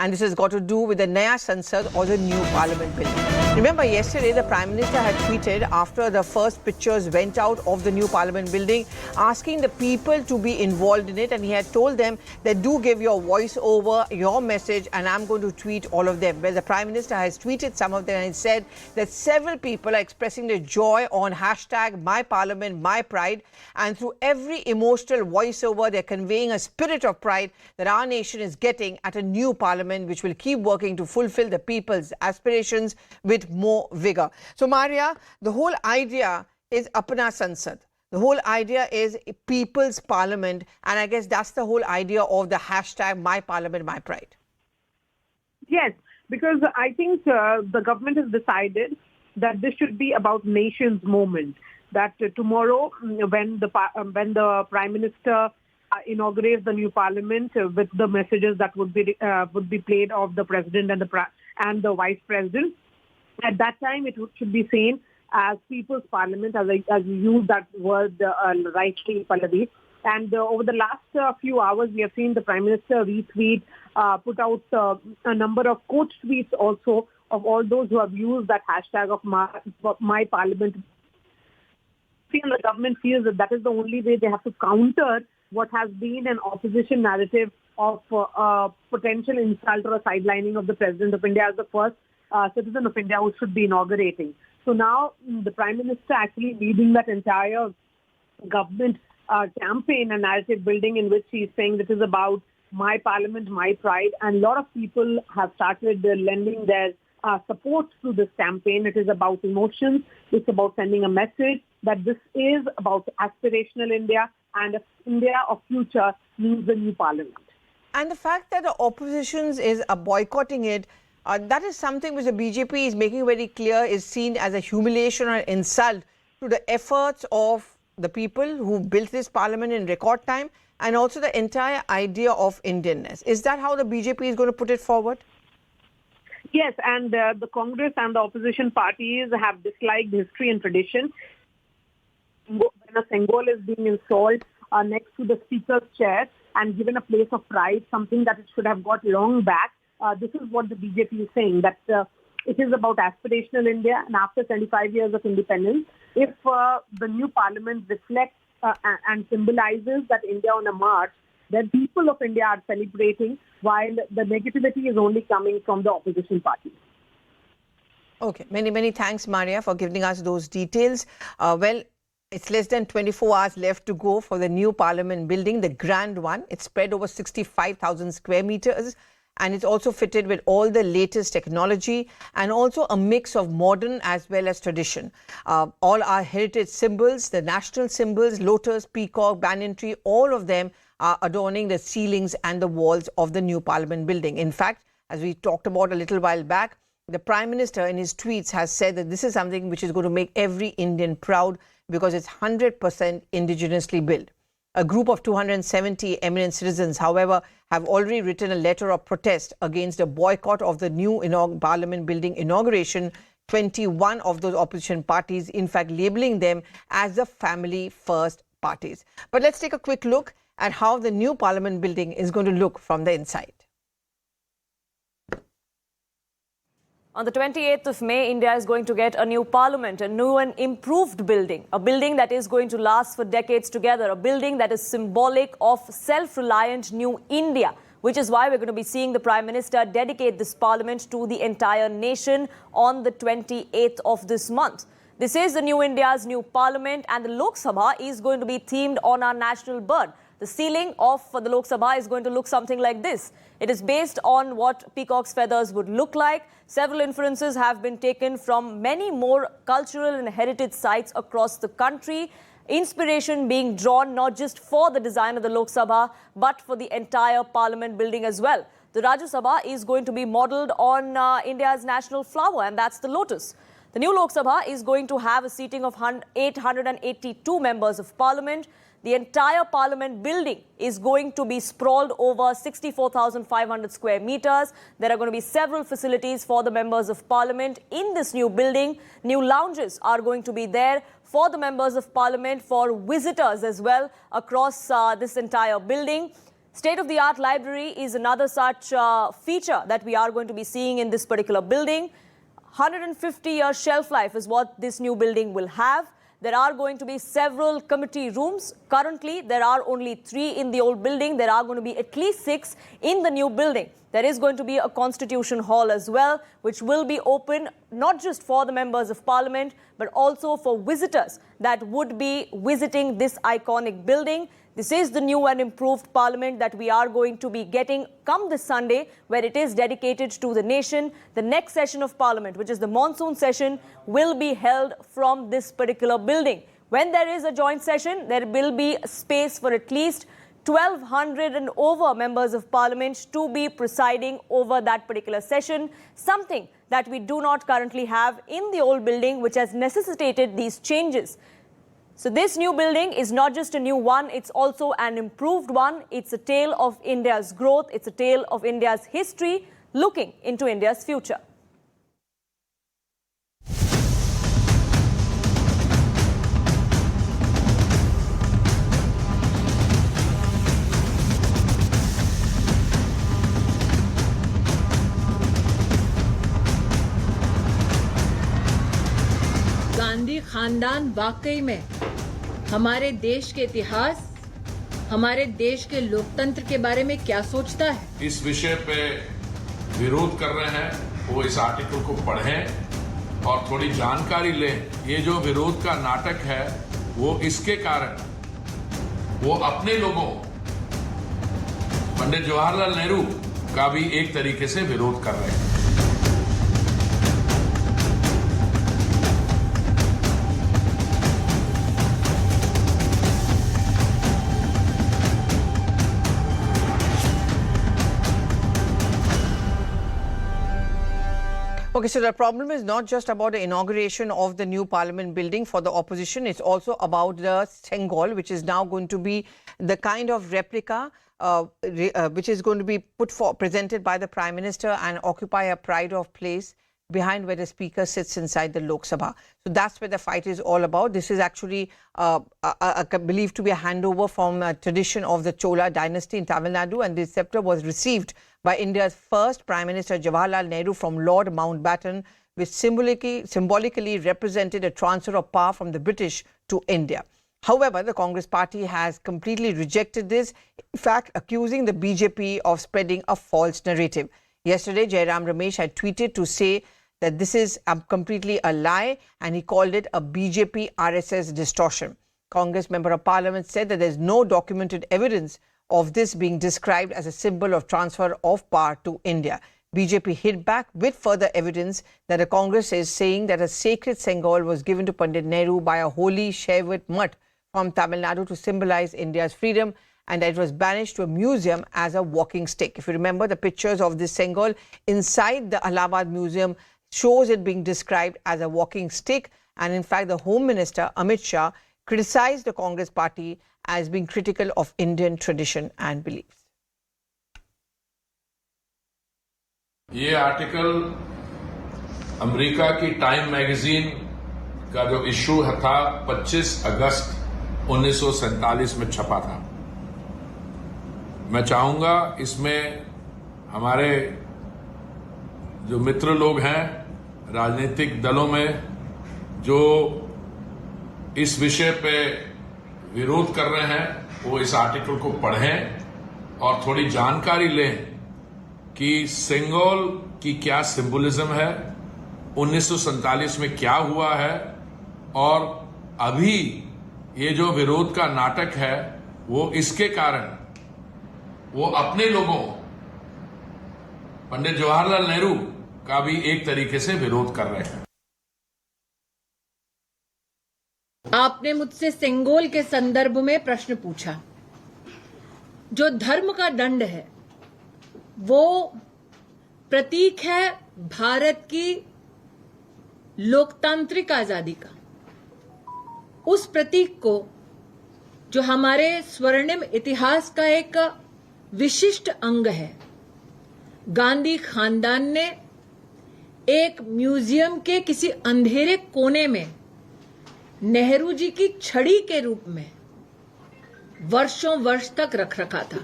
And this has got to do with the Naya Sansad or the new Parliament building. Remember, yesterday the Prime Minister had tweeted after the first pictures went out of the new Parliament building, asking the people to be involved in it. And he had told them that do give your voice over, your message, and I'm going to tweet all of them. Well, the Prime Minister has tweeted some of them and said that several people are expressing their joy on hashtag My Parliament, My Pride. And through every emotional voiceover, they're conveying a spirit of pride that our nation is getting at a new Parliament, which will keep working to fulfill the people's aspirations with more vigor. So, Maria, the whole idea is Apna Sansad. The whole idea is People's Parliament, and I guess that's the whole idea of the hashtag My Parliament, My Pride. Yes, because I think the government has decided that this should be about nation's moment. That tomorrow, when the Prime Minister inaugurates the new Parliament with the messages that would be played of the President and the Vice President, at that time it should be seen as People's Parliament, as you use that word rightly, Pallavi. And over the last few hours, we have seen the Prime Minister retweet, put out a number of quote tweets also of all those who have used that hashtag of my Parliament. The government feels that is the only way they have to counter what has been an opposition narrative of potential insult or a sidelining of the President of India as the first citizen of India who should be inaugurating. So now the Prime Minister actually leading that entire government campaign and narrative building in which he's saying this is about my Parliament, my pride. And a lot of people have started lending their support to this campaign. It is about emotions. It's about sending a message that this is about aspirational India, and India of future needs a new Parliament. And the fact that the opposition is boycotting it, that is something which the BJP is making very clear is seen as a humiliation or insult to the efforts of the people who built this Parliament in record time and also the entire idea of Indianness. Is that how the BJP is going to put it forward? Yes, and the Congress and the opposition parties have disliked history and tradition. When a Sengol is being installed next to the Speaker's chair and given a place of pride, something that it should have got long back, this is what the BJP is saying, that it is about aspirational India. And after 25 years of independence, if the new Parliament reflects and symbolizes that India on a march, then people of India are celebrating, while the negativity is only coming from the opposition parties. Okay, many thanks, Maria, for giving us those details. Well, it's less than 24 hours left to go for the new Parliament building, the grand one. It's spread over 65,000 square meters. And it's also fitted with all the latest technology and also a mix of modern as well as tradition. All our heritage symbols, the national symbols, lotus, peacock, banyan tree, all of them are adorning the ceilings and the walls of the new Parliament building. In fact, as we talked about a little while back, the Prime Minister in his tweets has said that this is something which is going to make every Indian proud because it's 100% indigenously built. A group of 270 eminent citizens, however, have already written a letter of protest against the boycott of the new Parliament building inauguration. 21 of those opposition parties, in fact, labeling them as the family first parties. But let's take a quick look at how the new Parliament building is going to look from the inside. On the 28th of May, India is going to get a new parliament, a new and improved building, a building that is going to last for decades together, a building that is symbolic of self-reliant new India, which is why we're going to be seeing the Prime Minister dedicate this parliament to the entire nation on the 28th of this month. This is the new India's new parliament, and the Lok Sabha is going to be themed on our national bird. The ceiling of the Lok Sabha is going to look something like this. It is based on what peacock's feathers would look like. Several inferences have been taken from many more cultural and heritage sites across the country. Inspiration being drawn not just for the design of the Lok Sabha, but for the entire Parliament building as well. The Rajya Sabha is going to be modelled on India's national flower, and that's the lotus. The new Lok Sabha is going to have a seating of 882 members of Parliament. The entire Parliament building is going to be sprawled over 64,500 square meters. There are going to be several facilities for the members of Parliament in this new building. New lounges are going to be there for the members of Parliament, for visitors as well across this entire building. State-of-the-art library is another such feature that we are going to be seeing in this particular building. 150-year shelf life is what this new building will have. There are going to be several committee rooms. Currently, there are only 3 in the old building. There are going to be at least 6 in the new building. There is going to be a Constitution Hall as well, which will be open not just for the members of Parliament, but also for visitors that would be visiting this iconic building. This is the new and improved Parliament that we are going to be getting come this Sunday, where it is dedicated to the nation. The next session of Parliament, which is the monsoon session, will be held from this particular building. When there is a joint session, there will be space for at least 1,200 and over members of Parliament to be presiding over that particular session, something that we do not currently have in the old building, which has necessitated these changes. So this new building is not just a new one, it's also an improved one. It's a tale of India's growth, it's a tale of India's history, looking into India's future. Gandhi खानदान वाकई में हमारे देश के इतिहास, हमारे देश के लोकतंत्र के बारे में क्या सोचता है? इस विषय पे विरोध कर रहे हैं वो इस आर्टिकल को पढ़ें और थोड़ी जानकारी लें। ये जो विरोध का नाटक है वो इसके कारण वो अपने लोगों पंडित जवाहरलाल नेहरू का भी एक तरीके से विरोध कर रहे हैं। Okay, so the problem is not just about the inauguration of the new parliament building for the opposition. It's also about the Sengol, which is now going to be the kind of replica which is going to be presented by the Prime Minister and occupy a pride of place behind where the Speaker sits inside the Lok Sabha. So that's where the fight is all about. This is actually believed to be a handover from a tradition of the Chola dynasty in Tamil Nadu, and this scepter was received by India's first Prime Minister Jawaharlal Nehru from Lord Mountbatten, which symbolically represented a transfer of power from the British to India. However, the Congress party has completely rejected this, in fact accusing the BJP of spreading a false narrative. Yesterday, Jairam Ramesh had tweeted to say that this is completely a lie, and he called it a BJP RSS distortion. Congress member of parliament said that there is no documented evidence of this being described as a symbol of transfer of power to India. BJP hit back with further evidence that the Congress is saying that a sacred Sengol was given to Pandit Nehru by a holy Shaivat mutt from Tamil Nadu to symbolize India's freedom, and that it was banished to a museum as a walking stick. If you remember, the pictures of this Sengol inside the Allahabad Museum shows it being described as a walking stick, and in fact the Home Minister Amit Shah criticized the Congress party as being critical of Indian tradition and beliefs. ये article America की time magazine का जो issue था 25 अगस्त 1947 में छपा था। मैं चाहूंगा इसमें हमारे जो मित्र लोग हैं राजनीतिक दलों में जो इस विषय पे विरोध कर रहे हैं वो इस आर्टिकल को पढ़ें और थोड़ी जानकारी लें कि सेंगोल की क्या सिंबोलिज्म है, 1947 में क्या हुआ है, और अभी ये जो विरोध का नाटक है वो इसके कारण वो अपने लोगों पंडित जवाहरलाल नेहरू का भी एक तरीके से विरोध कर रहे हैं। आपने मुझसे सेंगोल के संदर्भ में प्रश्न पूछा। जो धर्म का दंड है वो प्रतीक है भारत की लोकतांत्रिक आजादी का। उस प्रतीक को, जो हमारे स्वर्णिम इतिहास का एक विशिष्ट अंग है, गांधी खानदान ने एक म्यूजियम के किसी अंधेरे कोने में नेहरू जी की छड़ी के रूप में वर्षों वर्ष तक रख रखा था।